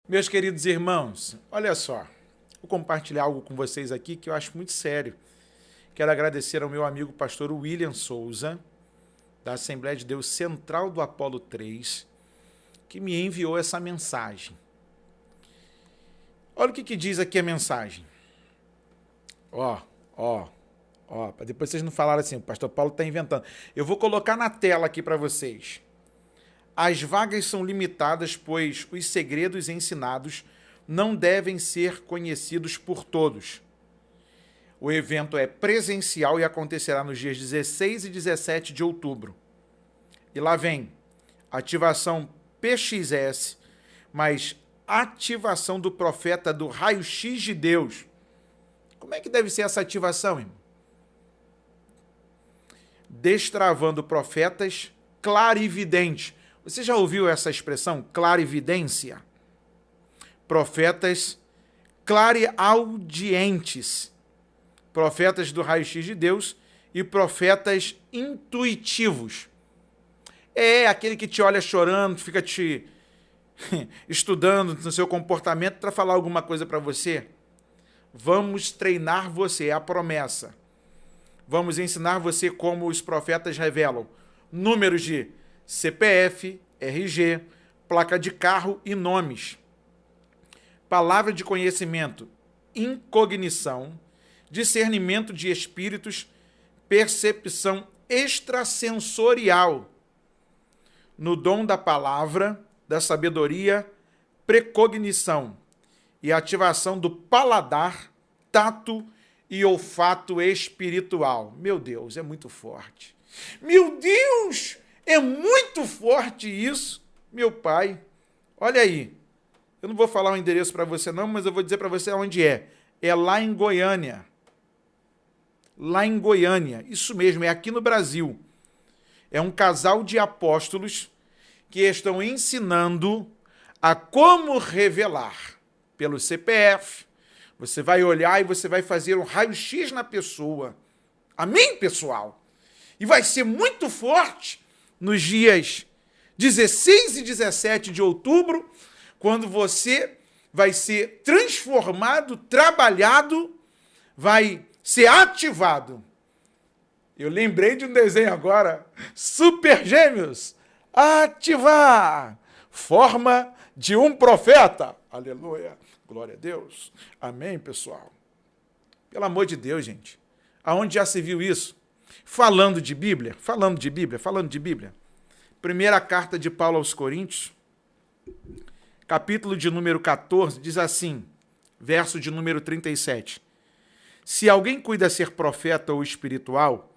Meus queridos irmãos, olha só, vou compartilhar algo com vocês aqui que eu acho muito sério. Quero agradecer ao meu amigo pastor William Souza, da Assembleia de Deus Central do Apolo 3, que me enviou essa mensagem. Olha o que diz aqui a mensagem. Para depois vocês não falarem assim, o pastor Paulo está inventando. Eu vou colocar na tela aqui para vocês. As vagas são limitadas, pois os segredos ensinados não devem ser conhecidos por todos. O evento é presencial e acontecerá nos dias 16 e 17 de outubro. E lá vem ativação PXS, mas ativação do profeta do raio-x de Deus. Como é que deve ser essa ativação, irmão? Destravando profetas clarividentes. Você já ouviu essa expressão, clarividência? Profetas clareaudientes. Profetas do raio-x de Deus e profetas intuitivos. É aquele que te olha chorando, fica te estudando no seu comportamento para falar alguma coisa para você. Vamos treinar você, é a promessa. Vamos ensinar você como os profetas revelam números de CPF, RG, placa de carro e nomes. Palavra de conhecimento, incognição, discernimento de espíritos, percepção extrasensorial. No dom da palavra, da sabedoria, precognição e ativação do paladar, tato e olfato espiritual. Meu Deus, é muito forte. Meu Deus, é muito forte isso, meu pai. Olha aí, eu não vou falar o endereço para você não, mas eu vou dizer para você onde é. É lá em Goiânia. Lá em Goiânia, isso mesmo, é aqui no Brasil. É um casal de apóstolos que estão ensinando a como revelar pelo CPF. Você vai olhar e você vai fazer um raio-x na pessoa. Amém, pessoal? E vai ser muito forte nos dias 16 e 17 de outubro, quando você vai ser transformado, trabalhado, vai ser ativado. Eu lembrei de um desenho agora, Super Gêmeos, ativar, forma de um profeta. Aleluia, glória a Deus. Amém, pessoal? Pelo amor de Deus, gente. Aonde já se viu isso? Falando de Bíblia. Primeira carta de Paulo aos Coríntios, capítulo de número 14, diz assim, verso de número 37. Se alguém cuida ser profeta ou espiritual,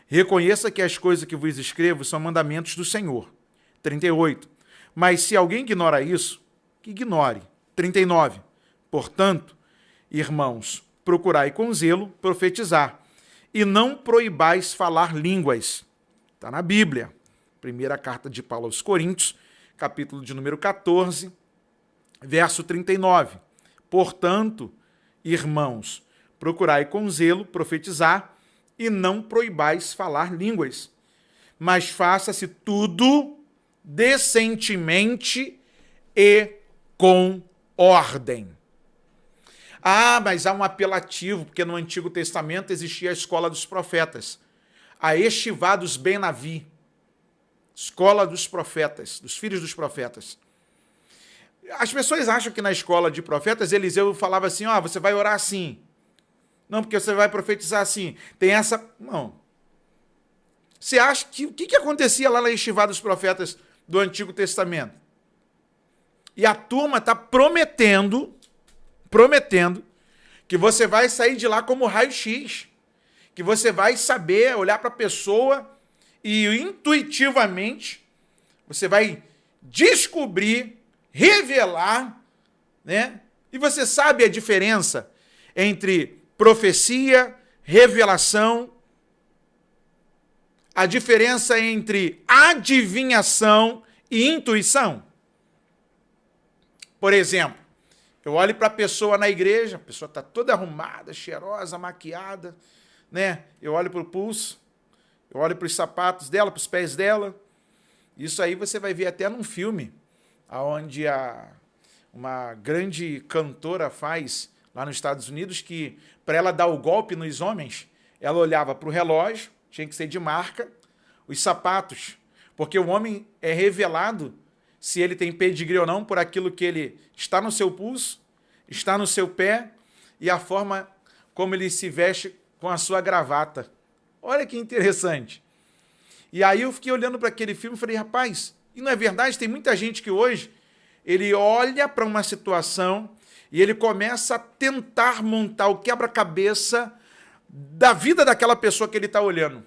reconheça que as coisas que vos escrevo são mandamentos do Senhor. 38. Mas se alguém ignora isso, que ignore. 39. Portanto, irmãos, procurai com zelo profetizar, e não proibais falar línguas. Está na Bíblia. Primeira carta de Paulo aos Coríntios, capítulo de número 14, verso 39. Portanto, irmãos, procurai com zelo profetizar, e não proibais falar línguas, mas faça-se tudo decentemente e com ordem. Ah, mas há um apelativo, porque no Antigo Testamento existia a escola dos profetas, a Yeshivá dos Ben-Avi, escola dos profetas, dos filhos dos profetas. As pessoas acham que na escola de profetas, Eliseu falava assim, você vai orar assim. Não, porque você vai profetizar assim. Tem essa... Não. Você acha que... O que acontecia lá na Yeshivá dos profetas do Antigo Testamento? E a turma está prometendo que você vai sair de lá como raio-x, que você vai saber olhar para a pessoa e intuitivamente você vai descobrir, revelar, né? E você sabe a diferença entre profecia, revelação, a diferença entre adivinhação e intuição? Por exemplo, eu olho para a pessoa na igreja, a pessoa está toda arrumada, cheirosa, maquiada, né? Eu olho para o pulso, eu olho para os sapatos dela, para os pés dela. Isso aí você vai ver até num filme, onde uma grande cantora faz lá nos Estados Unidos, que para ela dar o golpe nos homens, ela olhava para o relógio, tinha que ser de marca, os sapatos, porque o homem é revelado se ele tem pedigree ou não por aquilo que ele está no seu pulso, está no seu pé e a forma como ele se veste com a sua gravata. Olha que interessante. E aí eu fiquei olhando para aquele filme e falei, rapaz, e não é verdade? Tem muita gente que hoje ele olha para uma situação e ele começa a tentar montar o quebra-cabeça da vida daquela pessoa que ele está olhando.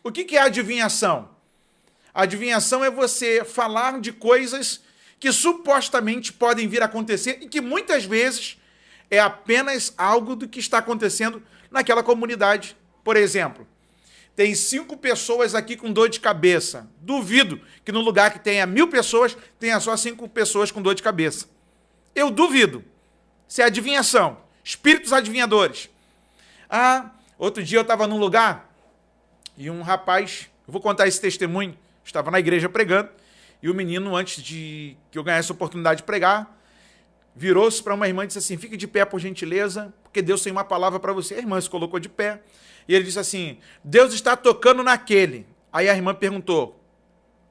O que é adivinhação? A adivinhação é você falar de coisas que supostamente podem vir a acontecer e que muitas vezes é apenas algo do que está acontecendo naquela comunidade. Por exemplo, tem 5 pessoas aqui com dor de cabeça. Duvido que no lugar que tenha 1000 pessoas, tenha só 5 pessoas com dor de cabeça. Eu duvido. Isso é adivinhação. Espíritos adivinhadores. Outro dia eu estava num lugar e um rapaz, eu vou contar esse testemunho, estava na igreja pregando, e o menino, antes de que eu ganhasse a oportunidade de pregar, virou-se para uma irmã e disse assim, fique de pé, por gentileza, porque Deus tem uma palavra para você. A irmã se colocou de pé, e ele disse assim, Deus está tocando naquele. Aí a irmã perguntou,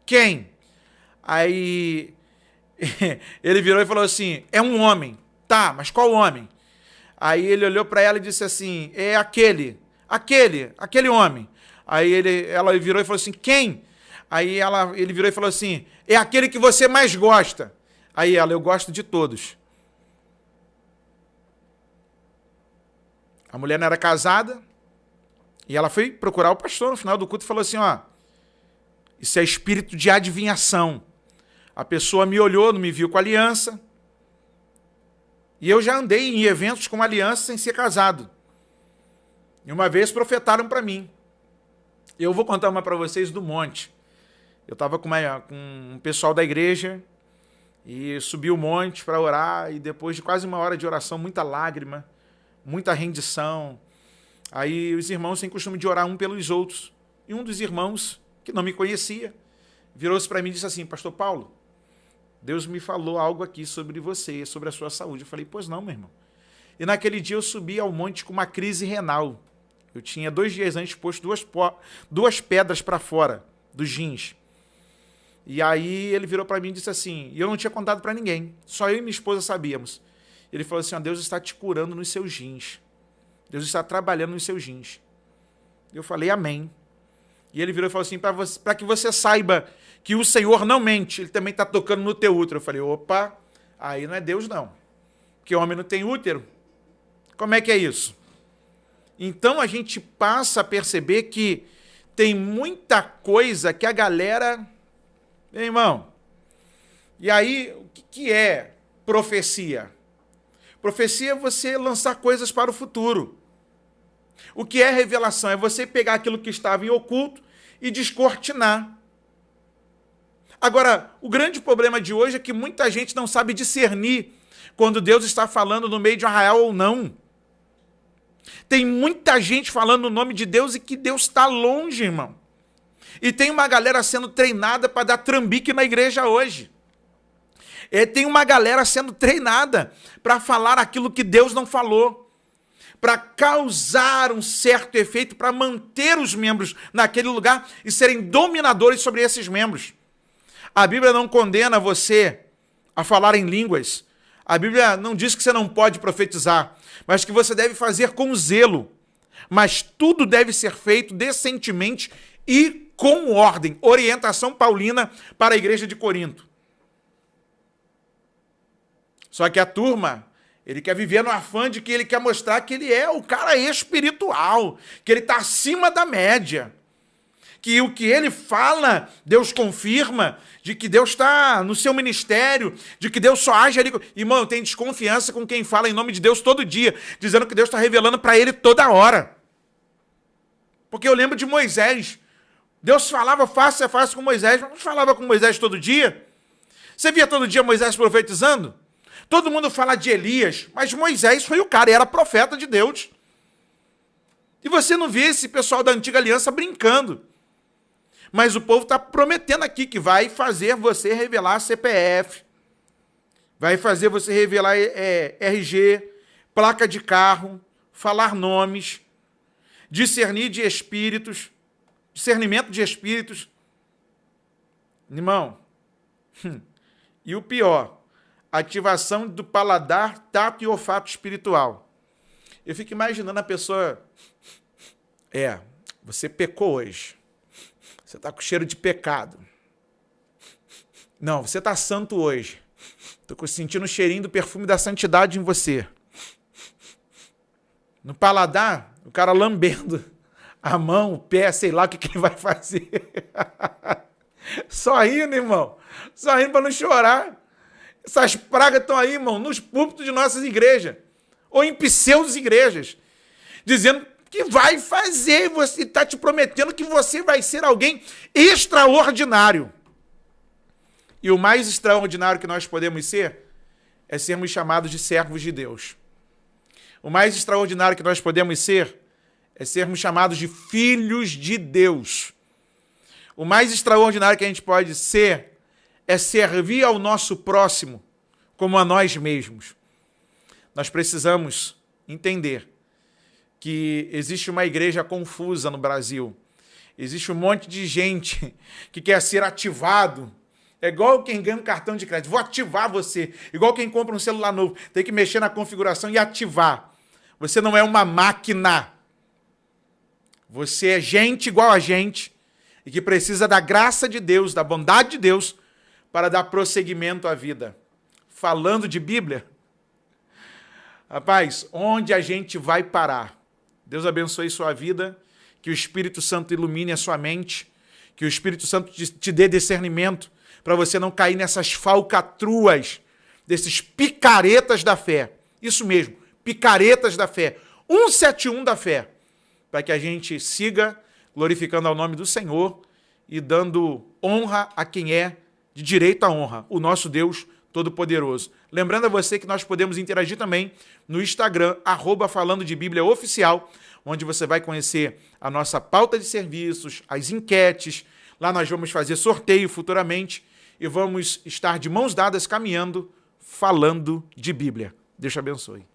quem? Aí ele virou e falou assim, é um homem. Tá, mas qual homem? Aí ele olhou para ela e disse assim, é aquele homem. Aí ela virou e falou assim, quem? Aí ele virou e falou assim, é aquele que você mais gosta. Aí ela, eu gosto de todos. A mulher não era casada, e ela foi procurar o pastor no final do culto e falou assim, isso é espírito de adivinhação. A pessoa me olhou, não me viu com aliança, e eu já andei em eventos com aliança sem ser casado. E uma vez profetaram para mim. Eu vou contar uma para vocês do monte. Eu estava com um pessoal da igreja e subi o monte para orar, e depois de quase 1 hora de oração, muita lágrima, muita rendição. Aí os irmãos têm costume de orar um pelos outros. E um dos irmãos, que não me conhecia, virou-se para mim e disse assim, pastor Paulo, Deus me falou algo aqui sobre você, sobre a sua saúde. Eu falei, pois não, meu irmão. E naquele dia eu subi ao monte com uma crise renal. Eu tinha 2 dias antes posto 2 pedras para fora dos rins. E aí ele virou para mim e disse assim, e eu não tinha contado para ninguém, só eu e minha esposa sabíamos. Ele falou assim, Deus está te curando nos seus rins. Deus está trabalhando nos seus rins. Eu falei, amém. E ele virou e falou assim, para que você saiba que o Senhor não mente, ele também está tocando no teu útero. Eu falei, opa, aí não é Deus não. Porque homem não tem útero. Como é que é isso? Então a gente passa a perceber que tem muita coisa que a galera... Meu irmão, e aí o que é profecia? Profecia é você lançar coisas para o futuro. O que é revelação? É você pegar aquilo que estava em oculto e descortinar. Agora, o grande problema de hoje é que muita gente não sabe discernir quando Deus está falando no meio de arraial ou não. Tem muita gente falando no nome de Deus e que Deus está longe, irmão. E tem uma galera sendo treinada para dar trambique na igreja hoje. Tem uma galera sendo treinada para falar aquilo que Deus não falou, para causar um certo efeito, para manter os membros naquele lugar e serem dominadores sobre esses membros. A Bíblia não condena você a falar em línguas. A Bíblia não diz que você não pode profetizar, mas que você deve fazer com zelo. Mas tudo deve ser feito decentemente e com ordem. Orientação paulina para a igreja de Corinto. Só que a turma, ele quer viver no afã de que ele quer mostrar que ele é o cara espiritual, que ele está acima da média. Que o que ele fala, Deus confirma, de que Deus está no seu ministério, de que Deus só age ali. Irmão, eu tenho desconfiança com quem fala em nome de Deus todo dia, dizendo que Deus está revelando para ele toda hora. Porque eu lembro de Moisés. Deus falava face a face com Moisés, mas não falava com Moisés todo dia. Você via todo dia Moisés profetizando? Todo mundo fala de Elias, mas Moisés foi o cara, era profeta de Deus. E você não vê esse pessoal da antiga aliança brincando. Mas o povo está prometendo aqui que vai fazer você revelar CPF. vai fazer você revelar RG, placa de carro, falar nomes, discernimento de espíritos. Irmão, e o pior, ativação do paladar, tato e olfato espiritual. Eu fico imaginando a pessoa, você pecou hoje, você está com cheiro de pecado. Não, você está santo hoje. Estou sentindo o cheirinho do perfume da santidade em você. No paladar, o cara lambendo a mão, o pé, sei lá o que ele vai fazer. Só rindo, irmão. Só rindo para não chorar. Essas pragas estão aí, irmão, nos púlpitos de nossas igrejas. Ou em pseudos igrejas. Dizendo que vai fazer. Você está te prometendo que você vai ser alguém extraordinário. E o mais extraordinário que nós podemos ser é sermos chamados de servos de Deus. O mais extraordinário que nós podemos ser é sermos chamados de filhos de Deus. O mais extraordinário que a gente pode ser é servir ao nosso próximo como a nós mesmos. Nós precisamos entender que existe uma igreja confusa no Brasil. Existe um monte de gente que quer ser ativado. É igual quem ganha um cartão de crédito. Vou ativar você. Igual quem compra um celular novo. Tem que mexer na configuração e ativar. Você não é uma máquina. Você é gente igual a gente e que precisa da graça de Deus, da bondade de Deus, para dar prosseguimento à vida. Falando de Bíblia, rapaz, onde a gente vai parar? Deus abençoe sua vida, que o Espírito Santo ilumine a sua mente, que o Espírito Santo te dê discernimento, para você não cair nessas falcatruas, desses picaretas da fé. Isso mesmo, picaretas da fé. 171 da fé. Para que a gente siga glorificando ao nome do Senhor e dando honra a quem é de direito à honra, o nosso Deus Todo-Poderoso. Lembrando a você que nós podemos interagir também no Instagram, @falando de Bíblia oficial, onde você vai conhecer a nossa pauta de serviços, as enquetes. Lá nós vamos fazer sorteio futuramente e vamos estar de mãos dadas caminhando, falando de Bíblia. Deus te abençoe.